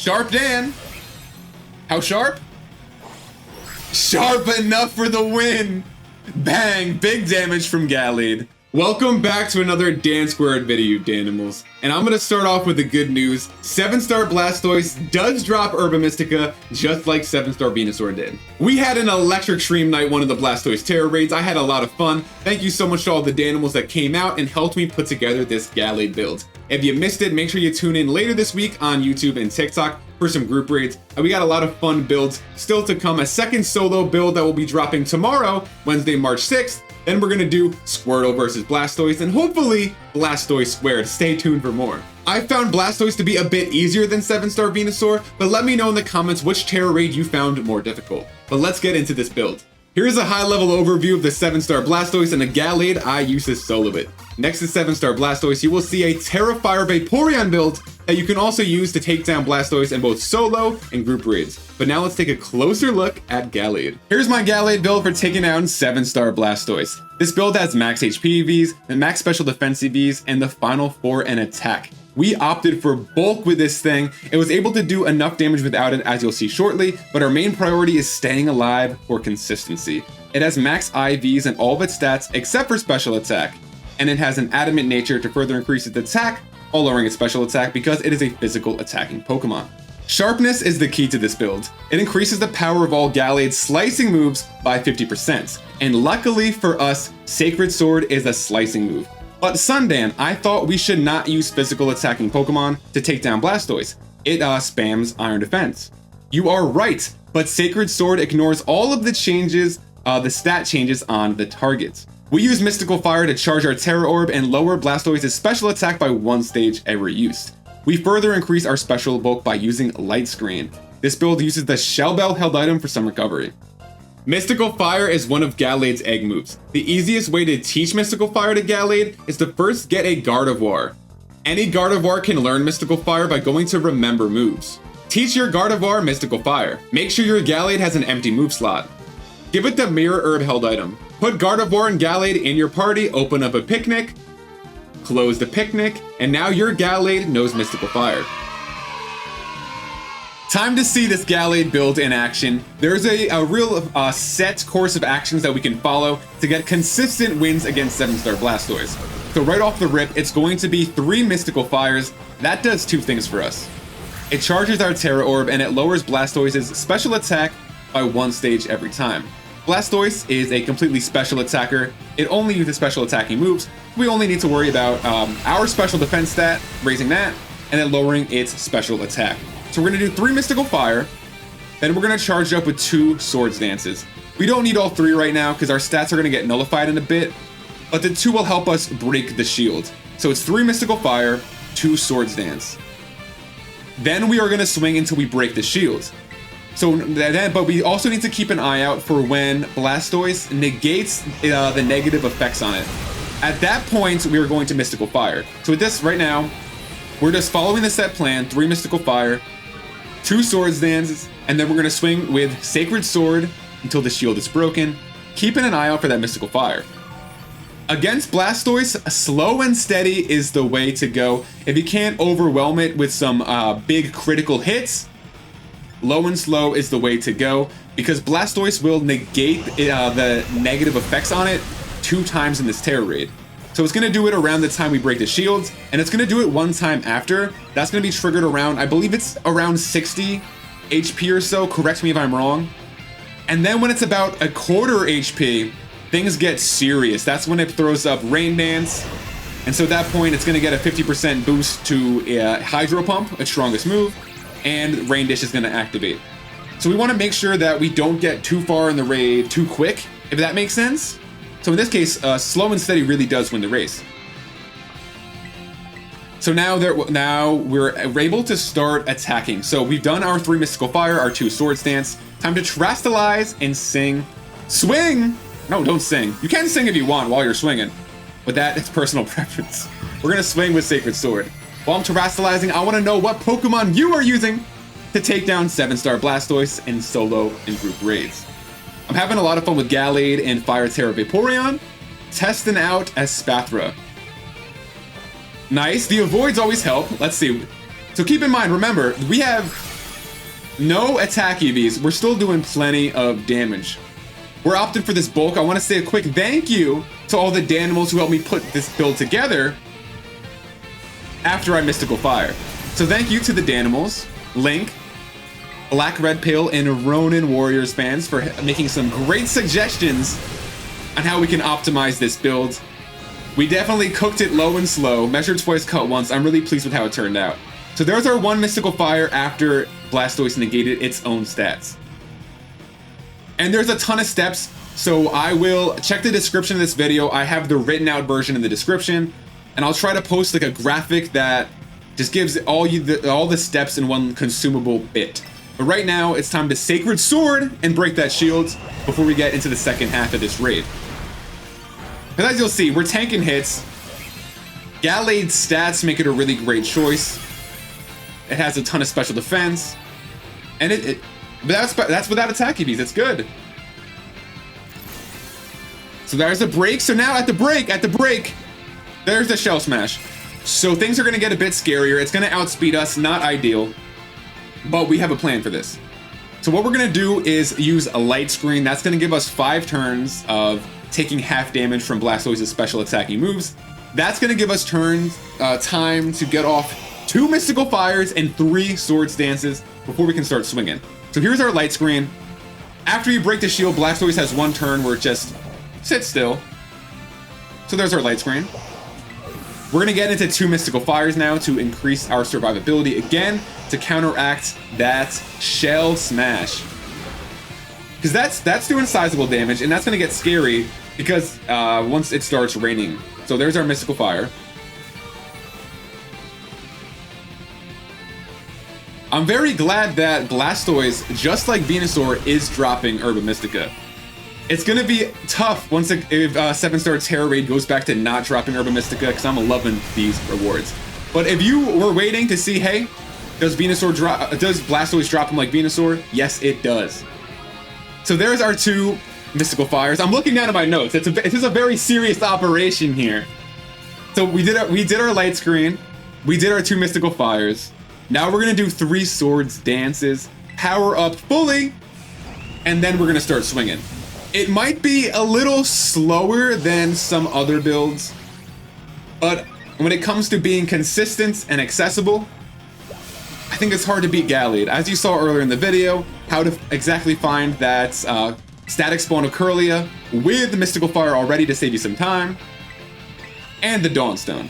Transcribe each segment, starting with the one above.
Sharp Dan. How sharp? Sharp enough for the win. Bang, big damage from Gallade. Welcome back to another DanSquared video, you Danimals. And I'm gonna start off with the good news. 7-star Blastoise does drop Herba Mystica, just like 7-star Venusaur did. We had an electric stream night, one of the Blastoise Tera Raids. I had a lot of fun. Thank you so much to all the Danimals that came out and helped me put together this Gallade build. If you missed it, make sure you tune in later this week on YouTube and TikTok for some group raids. We got a lot of fun builds still to come. A second solo build that will be dropping tomorrow, Wednesday, March 6th. Then we're gonna do Squirtle versus Blastoise and hopefully Blastoise squared. Stay tuned for more. I found Blastoise to be a bit easier than 7-star Venusaur, but let me know in the comments which Tera Raid you found more difficult. But let's get into this build. Here's a high-level overview of the 7-star Blastoise and the Gallade I use to solo it. Next to 7-star Blastoise, you will see a Tera Fire Vaporeon build that you can also use to take down Blastoise in both solo and group raids. But now let's take a closer look at Gallade. Here's my Gallade build for taking down 7-star Blastoise. This build has max HP EVs, and max special defense EVs, and the final 4 in attack. We opted for bulk with this thing. It was able to do enough damage without it, as you'll see shortly, but our main priority is staying alive for consistency. It has max IVs in all of its stats except for special attack, and it has an adamant nature to further increase its attack while lowering its special attack because it is a physical attacking Pokemon. Sharpness is the key to this build. It increases the power of all Gallade's slicing moves by 50%, and luckily for us, Sacred Sword is a slicing move. But Sundan, I thought we should not use physical attacking Pokemon to take down Blastoise. It spams Iron Defense. You are right, but Sacred Sword ignores all of the changes, the stat changes on the targets. We use Mystical Fire to charge our Terra Orb and lower Blastoise's special attack by 1 stage every use. We further increase our special bulk by using Light Screen. This build uses the Shell Bell held item for some recovery. Mystical Fire is one of Gallade's egg moves. The easiest way to teach Mystical Fire to Gallade is to first get a Gardevoir. Any Gardevoir can learn Mystical Fire by going to Remember Moves. Teach your Gardevoir Mystical Fire. Make sure your Gallade has an empty move slot. Give it the Mirror Herb held item. Put Gardevoir and Gallade in your party, open up a picnic, close the picnic, and now your Gallade knows Mystical Fire. Time to see this Gallade build in action. There's a real set course of actions that we can follow to get consistent wins against 7-star Blastoise. So right off the rip, it's going to be 3 Mystical Fires. That does 2 things for us. It charges our Terra Orb and it lowers Blastoise's special attack by 1 stage every time. Blastoise is a completely special attacker. It only uses special attacking moves. We only need to worry about our special defense stat, raising that, and then lowering its special attack. So we're gonna do 3 Mystical Fire, then we're gonna charge up with 2 Swords Dances. We don't need all 3 right now because our stats are gonna get nullified in a bit, but the 2 will help us break the shield. So it's 3 Mystical Fire, 2 Swords Dance. Then we are gonna swing until we break the shield. But we also need to keep an eye out for when Blastoise negates the negative effects on it. At that point, we are going to Mystical Fire. So with this right now, we're just following the set plan, 3 Mystical Fire, 2 Swords Dances, and then we're gonna swing with Sacred Sword until the shield is broken, keeping an eye out for that Mystical Fire. Against Blastoise, slow and steady is the way to go. If you can't overwhelm it with some big critical hits, low and slow is the way to go, because Blastoise will negate the negative effects on it 2 times in this Tera Raid. So it's going to do it around the time we break the shields, and it's going to do it 1 time after. That's going to be triggered around, I believe it's around 60 HP or so, correct me if I'm wrong. And then when it's about 1/4 HP, things get serious. That's when it throws up Rain Dance, and so at that point it's going to get a 50% boost to Hydro Pump, its strongest move, and Rain Dish is going to activate. So we want to make sure that we don't get too far in the raid too quick, if that makes sense. So in this case, slow and steady really does win the race. So now we're able to start attacking. So we've done our 3 Mystical Fire, our 2 Swords Dance. Time to Terastallize and sing. Swing! No, don't sing. You can sing if you want while you're swinging, but that is personal preference. We're gonna swing with Sacred Sword. While I'm Terastallizing, I want to know what Pokemon you are using to take down 7-star Blastoise in solo and group raids. I'm having a lot of fun with Gallade and Fire Tera Vaporeon, testing out Espathra. Nice, the avoids always help. Let's see. So keep in mind, remember, we have No attack EVs. We're still doing plenty of damage. We're opting for this bulk. I want to say a quick thank you to all the Danimals who helped me put this build together after I Mystical Fire. So thank you to the Danimals, Link, Black Red Pale, and Ronin Warriors fans for making some great suggestions on how we can optimize this build. We definitely cooked it low and slow, measured twice, cut once. I'm really pleased with how it turned out. So there's our one Mystical Fire after Blastoise negated its own stats. And there's a ton of steps, so I will check the description of this video. I have the written out version in the description, and I'll try to post like a graphic that just gives all the steps in one consumable bit. But right now, it's time to Sacred Sword and break that shield before we get into the second half of this raid. Because as you'll see, we're tanking hits. Gallade's stats make it a really great choice. It has a ton of special defense, and but that's without attack EVs. It's good. So there's a break. So now at the break, there's the Shell Smash. So things are gonna get a bit scarier. It's gonna outspeed us, not ideal, but we have a plan for this. So what we're gonna do is use a light screen. That's gonna give us 5 turns of taking half damage from Blastoise's special attacking moves. That's gonna give us time to get off 2 Mystical Fires and 3 Swords Dances before we can start swinging. So here's our light screen. After you break the shield, Blastoise has 1 turn where it just sits still. So there's our light screen. We're gonna get into 2 Mystical Fires now to increase our survivability again to counteract that Shell Smash. Because that's doing sizable damage, and that's gonna get scary because once it starts raining. So there's our Mystical Fire. I'm very glad that Blastoise, just like Venusaur, is dropping Herba Mystica. It's gonna be tough once if 7-star Tera Raid goes back to not dropping Herba Mystica, because I'm loving these rewards. But if you were waiting to see, hey, does Blastoise drop him like Venusaur? Yes, it does. So there's our 2 Mystical Fires. I'm looking down at my notes. This is a very serious operation here. So we did our light screen. We did our 2 Mystical Fires. Now we're gonna do 3 Swords Dances, power up fully, and then we're gonna start swinging. It might be a little slower than some other builds, but when it comes to being consistent and accessible, I think it's hard to beat Gallade. As you saw earlier in the video, how to exactly find that static spawn of Kirlia with the Mystical Fire already to save you some time, and the Dawnstone.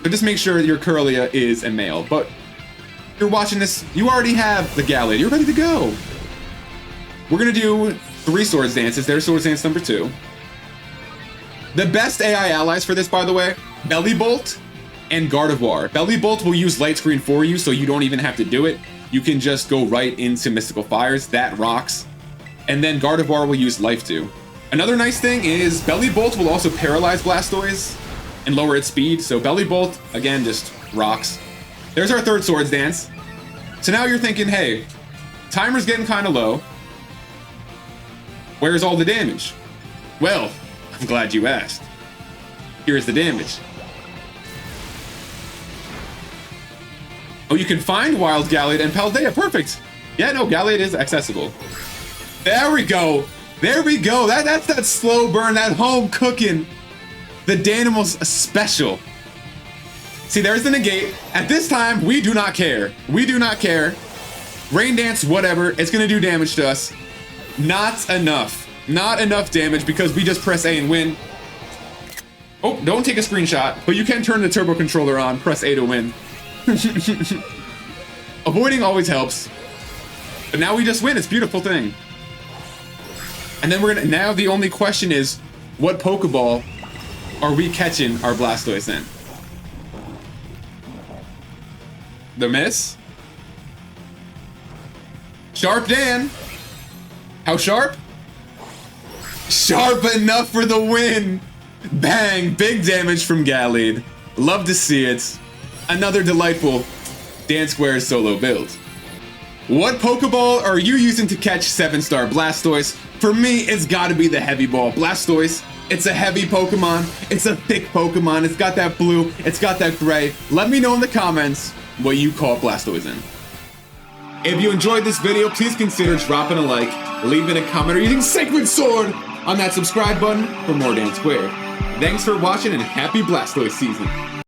But just make sure your Kirlia is a male. But if you're watching this, you already have the Gallade. You're ready to go. We're gonna do 3 Swords Dances. There's Swords Dance number 2. The best AI allies for this, by the way, Belly Bolt and Gardevoir. Belly Bolt will use Light Screen for you, so you don't even have to do it. You can just go right into Mystical Fires. That rocks. And then Gardevoir will use Life Dew. Another nice thing is Belly Bolt will also paralyze Blastoise and lower its speed. So Belly Bolt, again, just rocks. There's our 3rd Swords Dance. So now you're thinking, hey, timer's getting kind of low. Where's all the damage? Well, I'm glad you asked. Here's the damage. Oh, you can find Wild Gallade and Paldea. Perfect. Yeah, no, Gallade is accessible. There we go. There we go. That's that slow burn, that home cooking. The Danimals special. See, there's the negate. At this time, we do not care. We do not care. Rain Dance, whatever. It's gonna do damage to us. Not enough. Not enough damage because we just press A and win. Oh, don't take a screenshot, but you can turn the turbo controller on, press A to win. Avoiding always helps. But now we just win. It's a beautiful thing. And then now the only question is, what Pokeball are we catching our Blastoise in? The miss? Sharp Dan. How sharp? Sharp enough for the win. Bang, big damage from Gallade. Love to see it. Another delightful DanSquared solo build. What Pokeball are you using to catch 7-star Blastoise? For me, it's gotta be the Heavy Ball. Blastoise, it's a heavy Pokemon. It's a thick Pokemon. It's got that blue. It's got that gray. Let me know in the comments what you caught Blastoise in. If you enjoyed this video, please consider dropping a like, leaving a comment, or using Sacred Sword on that subscribe button for more DanSquared. Thanks for watching and happy Blastoise season!